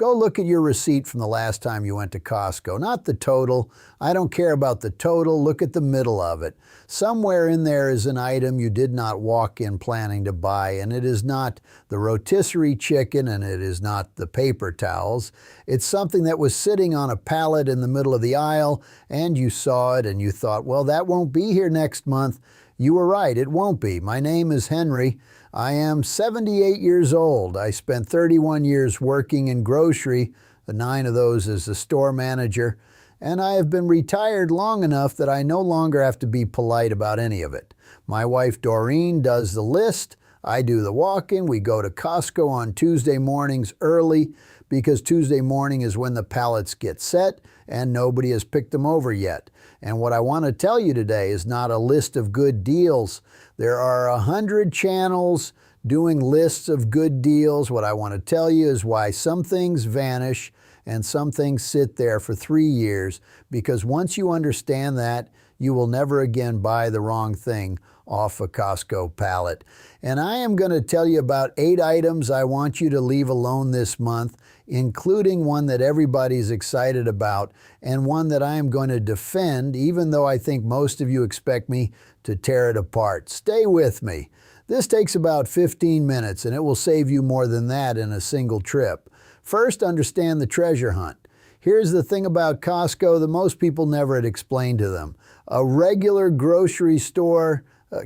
Go look at your receipt from the last time you went to Costco. Not the total. I don't care about the total. Look at the middle of it. Somewhere in there is an item you did not walk in planning to buy, and it is not the rotisserie chicken and it is not the paper towels. It's something that was sitting on a pallet in the middle of the aisle, and you saw it and you thought, well, that won't be here next month. You were right, it won't be. My name is Henry. I am 78 years old. I spent 31 years working in grocery, 9 of those as a store manager, and I have been retired long enough that I no longer have to be polite about any of it. My wife Doreen does the list. I do the walk-in. We go to Costco on Tuesday mornings early because Tuesday morning is when the pallets get set and nobody has picked them over yet. And what I want to tell you today is not a list of good deals. There are 100 channels doing lists of good deals. What I want to tell you is why some things vanish and some things sit there for 3 years, because once you understand that, you will never again buy the wrong thing off a Costco pallet. And I am going to tell you about 8 items I want you to leave alone this month, including one that everybody's excited about and one that I am going to defend, even though I think most of you expect me to tear it apart. Stay with me. This takes about 15 minutes, and it will save you more than that in a single trip. First, understand the treasure hunt. Here's the thing about Costco that most people never had explained to them. A regular grocery store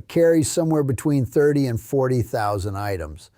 carries somewhere between 30 and 40,000 items.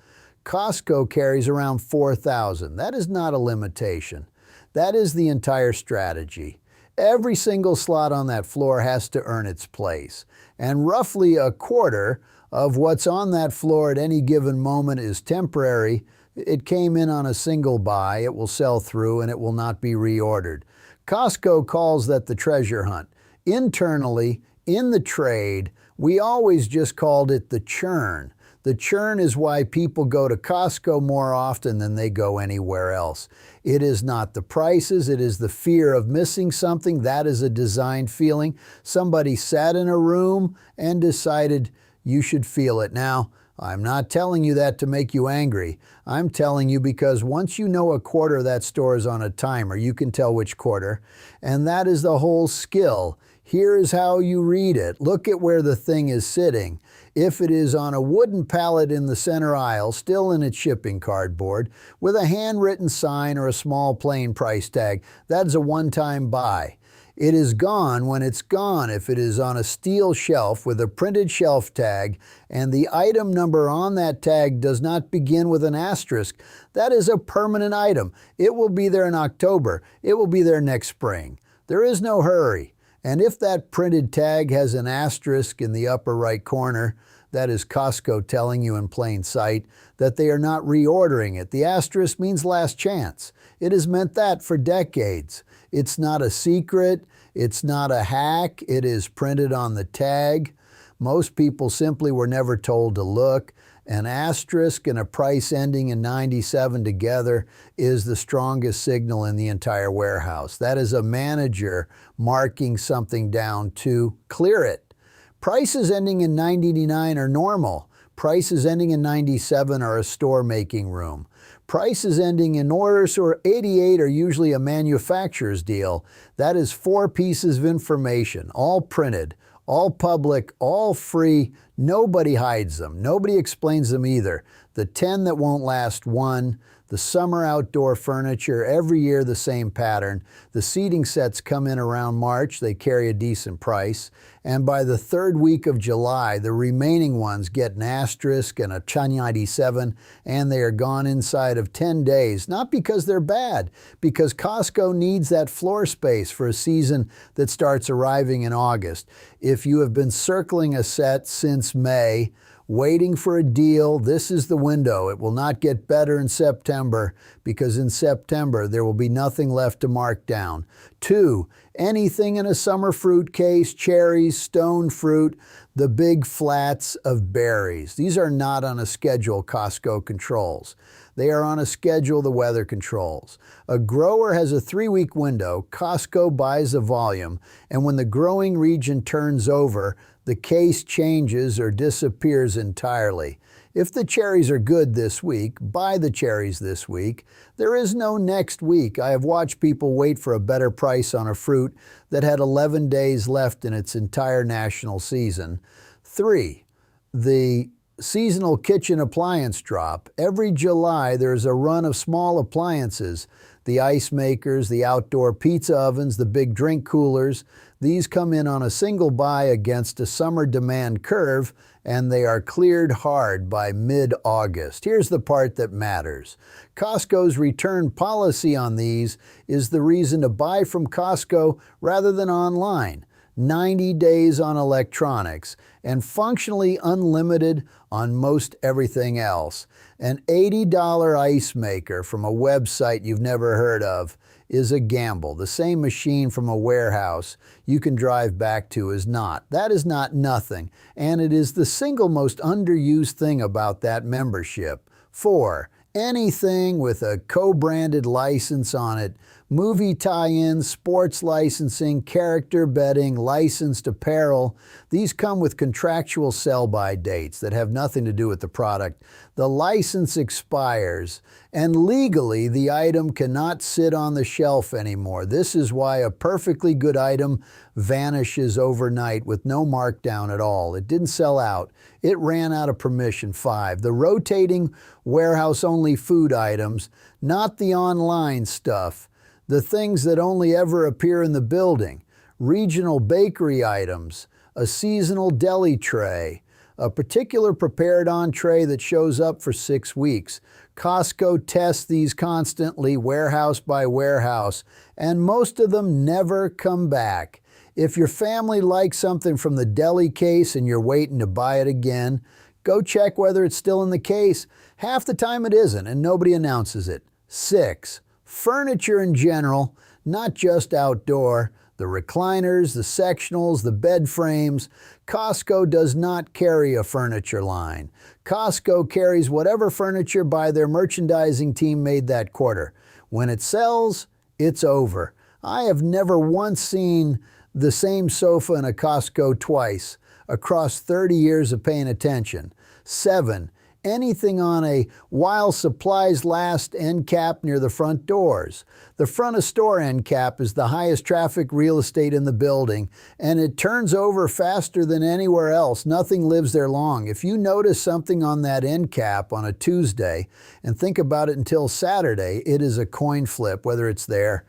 Costco carries around 4,000. That is not a limitation. That is the entire strategy. Every single slot on that floor has to earn its place. And roughly a quarter of what's on that floor at any given moment is temporary. It came in on a single buy, it will sell through, and it will not be reordered. Costco calls that the treasure hunt. Internally, in the trade, we always just called it the churn. The churn is why people go to Costco more often than they go anywhere else. It is not the prices, it is the fear of missing something. That is a designed feeling. Somebody sat in a room and decided you should feel it. Now, I'm not telling you that to make you angry. I'm telling you because once you know a quarter of that store is on a timer, you can tell which quarter, and that is the whole skill. Here is how you read it. Look at where the thing is sitting. If it is on a wooden pallet in the center aisle, still in its shipping cardboard, with a handwritten sign or a small plain price tag, that is a one-time buy. It is gone when it's gone. If it is on a steel shelf with a printed shelf tag and the item number on that tag does not begin with an asterisk, that is a permanent item. It will be there in October. It will be there next spring. There is no hurry. And if that printed tag has an asterisk in the upper right corner, that is Costco telling you in plain sight that they are not reordering it. The asterisk means last chance. It has meant that for decades. It's not a secret. It's not a hack. It is printed on the tag. Most people simply were never told to look. An asterisk and a price ending in 97 together is the strongest signal in the entire warehouse. That is a manager marking something down to clear it. Prices ending in 99 are normal. Prices ending in 97 are a store making room. Prices ending in orders or 88 are usually a manufacturer's deal. That is 4 pieces of information, all printed, all public, all free. Nobody hides them. Nobody explains them either. The 10 that won't last 1, the summer outdoor furniture, every year the same pattern. The seating sets come in around March. They carry a decent price. And by the 3rd week of July, the remaining ones get an asterisk and a 97, and they are gone inside of 10 days. Not because they're bad, because Costco needs that floor space for a season that starts arriving in August. If you have been circling a set since May, waiting for a deal, this is the window. It will not get better in September because in September there will be nothing left to mark down. 2, anything in a summer fruit case, cherries, stone fruit, the big flats of berries. These are not on a schedule Costco controls. They are on a schedule the weather controls. A grower has a 3-week window. Costco buys a volume, and when the growing region turns over, the case changes or disappears entirely. If the cherries are good this week, buy the cherries this week. There is no next week. I have watched people wait for a better price on a fruit that had 11 days left in its entire national season. 3. The seasonal kitchen appliance drop. Every July there's a run of small appliances. The ice makers, the outdoor pizza ovens, the big drink coolers. These come in on a single buy against a summer demand curve, and they are cleared hard by mid-August. Here's the part that matters. Costco's return policy on these is the reason to buy from Costco rather than online. 90 days on electronics, and functionally unlimited on most everything else. An $80 ice maker from a website you've never heard of is a gamble. The same machine from a warehouse you can drive back to is not. That is not nothing, and it is the single most underused thing about that membership. 4. Anything with a co-branded license on it, movie tie-ins, sports licensing, character betting, licensed apparel, these come with contractual sell-by dates that have nothing to do with the product. The license expires, and legally the item cannot sit on the shelf anymore. This is why a perfectly good item vanishes overnight with no markdown at all. It didn't sell out. It ran out of permission. 5. The rotating warehouse-only food items, not the online stuff. The things that only ever appear in the building. Regional bakery items, a seasonal deli tray, a particular prepared entree that shows up for 6 weeks. Costco tests these constantly, warehouse by warehouse, and most of them never come back. If your family likes something from the deli case and you're waiting to buy it again, go check whether it's still in the case. Half the time it isn't, and nobody announces it. 6. Furniture in general, not just outdoor. The recliners, the sectionals, the bed frames. Costco does not carry a furniture line. Costco carries whatever furniture by their merchandising team made that quarter. When it sells, it's over. I have never once seen the same sofa in a Costco twice across 30 years of paying attention. 7. Anything on a while supplies last end cap near the front doors. The front of store end cap is the highest traffic real estate in the building, and it turns over faster than anywhere else. Nothing lives there long. If you notice something on that end cap on a Tuesday and think about it until Saturday, it is a coin flip whether it's there.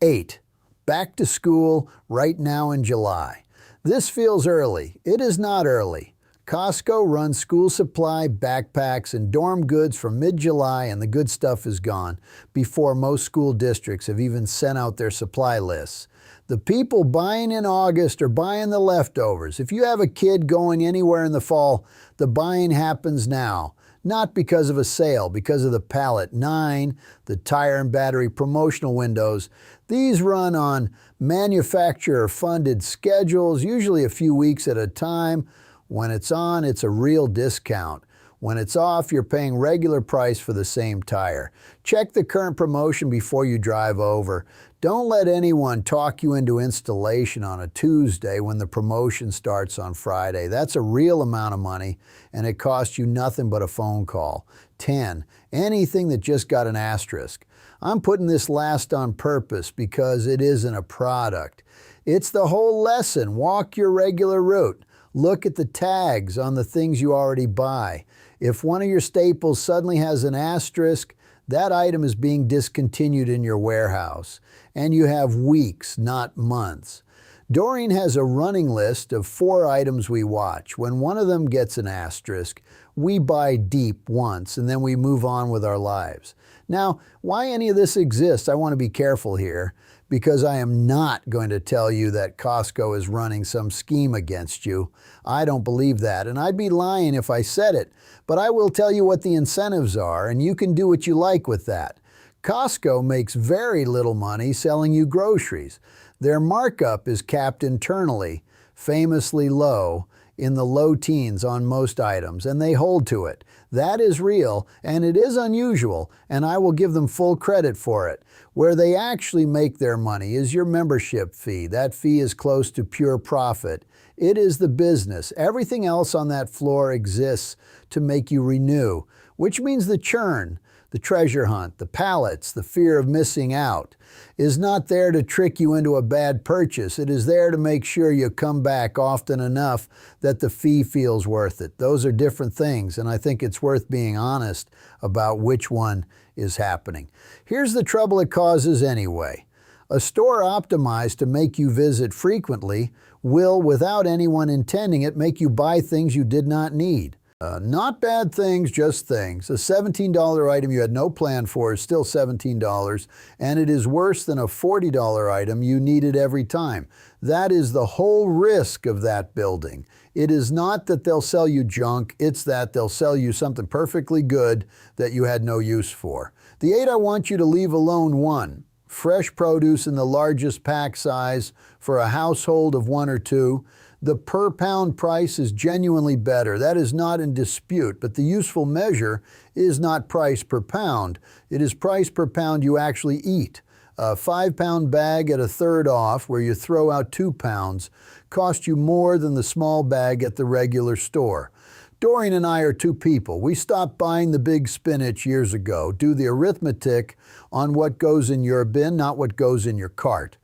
8. Back to school right now in July. This feels early. It is not early. Costco runs school supply, backpacks, and dorm goods from mid-July, and the good stuff is gone before most school districts have even sent out their supply lists. The people buying in August are buying the leftovers. If you have a kid going anywhere in the fall, the buying happens now. Not because of a sale, because of the pallet. 9, the tire and battery promotional windows. These run on manufacturer-funded schedules, usually a few weeks at a time. When it's on, it's a real discount. When it's off, you're paying regular price for the same tire. Check the current promotion before you drive over. Don't let anyone talk you into installation on a Tuesday when the promotion starts on Friday. That's a real amount of money, and it costs you nothing but a phone call. 10. Anything that just got an asterisk. I'm putting this last on purpose because it isn't a product. It's the whole lesson. Walk your regular route. Look at the tags on the things you already buy. If one of your staples suddenly has an asterisk, that item is being discontinued in your warehouse, and you have weeks, not months. Doreen has a running list of 4 items we watch. When one of them gets an asterisk, we buy deep once, and then we move on with our lives. Now, why any of this exists, I want to be careful here, because I am not going to tell you that Costco is running some scheme against you. I don't believe that, and I'd be lying if I said it. But I will tell you what the incentives are, and you can do what you like with that. Costco makes very little money selling you groceries. Their markup is capped internally, famously low. in the low teens on most items, and they hold to it. That is real, and it is unusual, and I will give them full credit for it. Where they actually make their money is your membership fee. That fee is close to pure profit. It is the business. Everything else on that floor exists to make you renew, which means the churn, the treasure hunt, the pallets, the fear of missing out, is not there to trick you into a bad purchase. It is there to make sure you come back often enough that the fee feels worth it. Those are different things, and I think it's worth being honest about which one is happening. Here's the trouble it causes anyway. A store optimized to make you visit frequently will, without anyone intending it, make you buy things you did not need. Not bad things, just things. A $17 item you had no plan for is still $17, and it is worse than a $40 item you needed every time. That is the whole risk of that building. It is not that they'll sell you junk, it's that they'll sell you something perfectly good that you had no use for. The 8 I want you to leave alone: 1. Fresh produce in the largest pack size for a household of 1 or 2. The per pound price is genuinely better. That is not in dispute, but the useful measure is not price per pound. It is price per pound you actually eat. A 5-pound bag at a third off, where you throw out 2 pounds, costs you more than the small bag at the regular store. Doreen and I are 2 people. We stopped buying the big spinach years ago. Do the arithmetic on what goes in your bin, not what goes in your cart.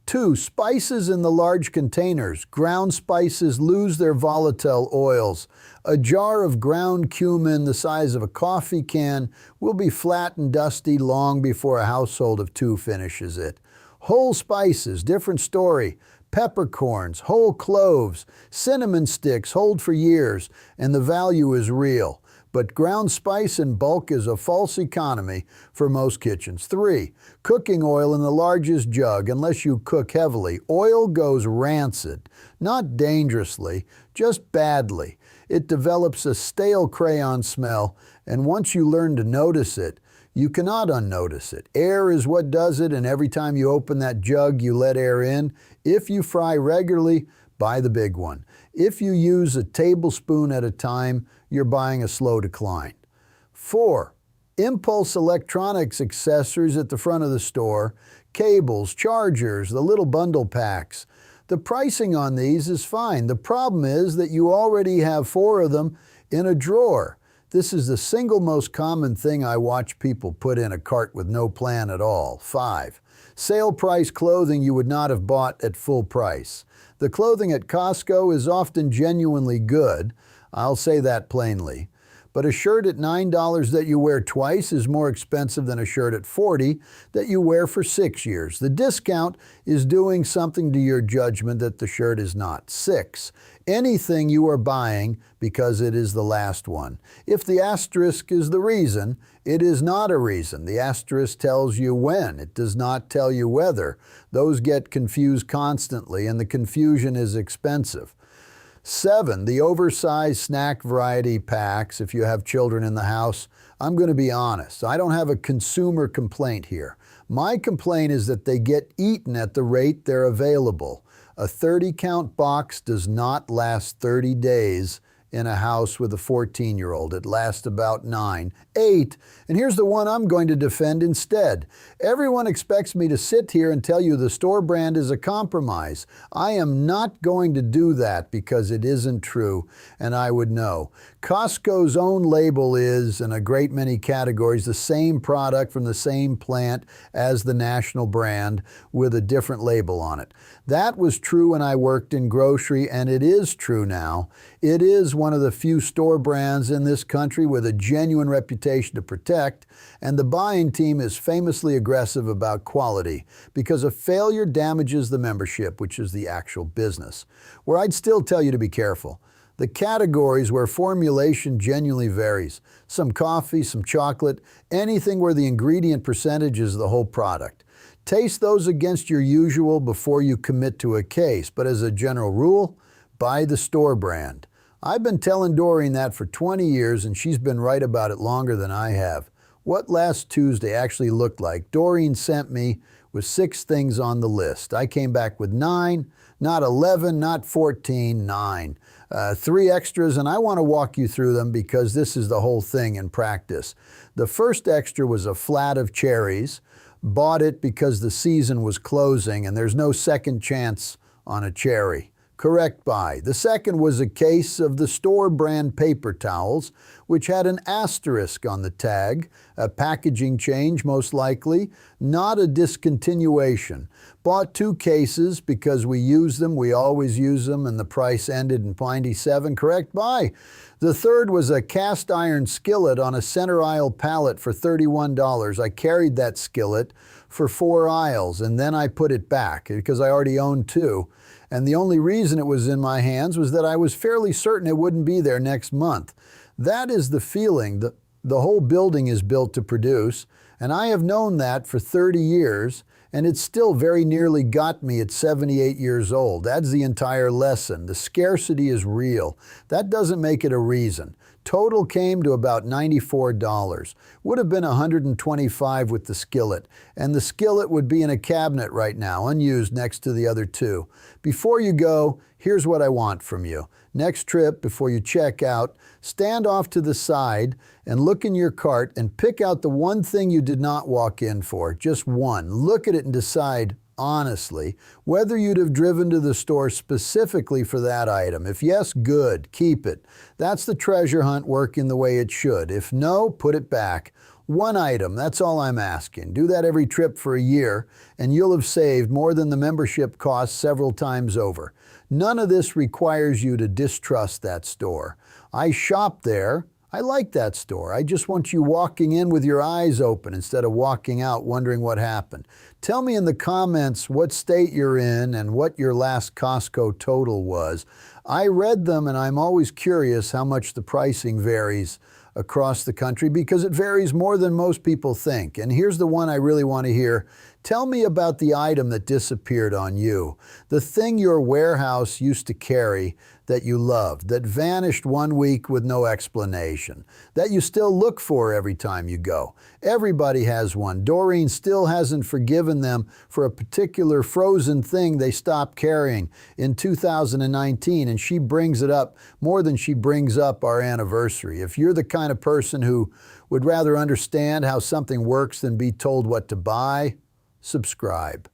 2, spices in the large containers. Ground spices lose their volatile oils. A jar of ground cumin the size of a coffee can will be flat and dusty long before a household of 2 finishes it. Whole spices, different story. Peppercorns, whole cloves, cinnamon sticks hold for years, and the value is real. But ground spice in bulk is a false economy for most kitchens. 3, cooking oil in the largest jug, unless you cook heavily. Oil goes rancid, not dangerously, just badly. It develops a stale crayon smell, and once you learn to notice it, you cannot unnotice it. Air is what does it, and every time you open that jug, you let air in. If you fry regularly, buy the big one. If you use a tablespoon at a time, you're buying a slow decline. 4, impulse electronics accessories at the front of the store, cables, chargers, the little bundle packs. The pricing on these is fine. The problem is that you already have 4 of them in a drawer. This is the single most common thing I watch people put in a cart with no plan at all. 5, sale price clothing you would not have bought at full price. The clothing at Costco is often genuinely good. I'll say that plainly. But a shirt at $9 that you wear twice is more expensive than a shirt at $40 that you wear for 6 years. The discount is doing something to your judgment that the shirt is not. 6, anything you are buying because it is the last one. If the asterisk is the reason, it is not a reason. The asterisk tells you when. It does not tell you whether. Those get confused constantly, and the confusion is expensive. 7, the oversized snack variety packs. If you have children in the house, I'm going to be honest. I don't have a consumer complaint here. My complaint is that they get eaten at the rate they're available. A 30-count box does not last 30 days in a house with a 14-year-old. It lasts about 9. 8, and here's the one I'm going to defend instead. Everyone expects me to sit here and tell you the store brand is a compromise. I am not going to do that because it isn't true, and I would know. Costco's own label is, in a great many categories, the same product from the same plant as the national brand with a different label on it. That was true when I worked in grocery, and it is true now. It is one of the few store brands in this country with a genuine reputation to protect, and the buying team is famously aggressive about quality because a failure damages the membership, which is the actual business. Where I'd still tell you to be careful. The categories where formulation genuinely varies. Some coffee, some chocolate, anything where the ingredient percentage is the whole product. Taste those against your usual before you commit to a case, but as a general rule, buy the store brand. I've been telling Doreen that for 20 years, and she's been right about it longer than I have. what last Tuesday actually looked like. Doreen sent me with 6 things on the list. I came back with 9, not 11, not 14, 9. 3 extras, and I want to walk you through them because this is the whole thing in practice. The first extra was a flat of cherries. Bought it because the season was closing and there's no second chance on a cherry. Correct buy. The second was a case of the store brand paper towels, which had an asterisk on the tag, a packaging change most likely, not a discontinuation. Bought 2 cases because we use them, we always use them, and the price ended in 97. Correct buy. The third was a cast iron skillet on a center aisle pallet for $31. I carried that skillet for 4 aisles and then I put it back because I already owned 2. And the only reason it was in my hands was that I was fairly certain it wouldn't be there next month. That is the feeling. The whole building is built to produce, and I have known that for 30 years, and it still very nearly got me at 78 years old. That's the entire lesson. The scarcity is real. That doesn't make it a reason. Total came to about $94. Would have been $125 with the skillet, and the skillet would be in a cabinet right now, unused next to the other 2. Before you go, here's what I want from you. Next trip, before you check out, stand off to the side and look in your cart and pick out the one thing you did not walk in for, just one. Look at it and decide honestly whether you'd have driven to the store specifically for that item. If yes, good, keep it. That's the treasure hunt working the way it should. If no, put it back. One item, that's all I'm asking. Do that every trip for a year and you'll have saved more than the membership costs several times over. None of this requires you to distrust that store. I shop there. I like that store. I just want you walking in with your eyes open instead of walking out wondering what happened. Tell me in the comments what state you're in and what your last Costco total was. I read them and I'm always curious how much the pricing varies across the country because it varies more than most people think. And here's the one I really want to hear. Tell me about the item that disappeared on you. The thing your warehouse used to carry that you loved, that vanished one week with no explanation, that you still look for every time you go. Everybody has one. Doreen still hasn't forgiven them for a particular frozen thing they stopped carrying in 2019, and she brings it up more than she brings up our anniversary. If you're the kind of person who would rather understand how something works than be told what to buy, subscribe.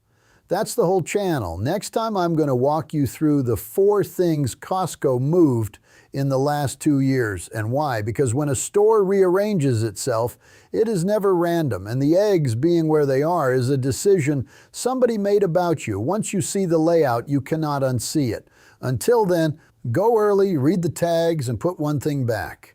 That's the whole channel. Next time I'm going to walk you through the 4 things Costco moved in the last 2 years and why. Because when a store rearranges itself, it is never random, and the eggs being where they are is a decision somebody made about you. Once you see the layout, you cannot unsee it. Until then, go early, read the tags, and put one thing back.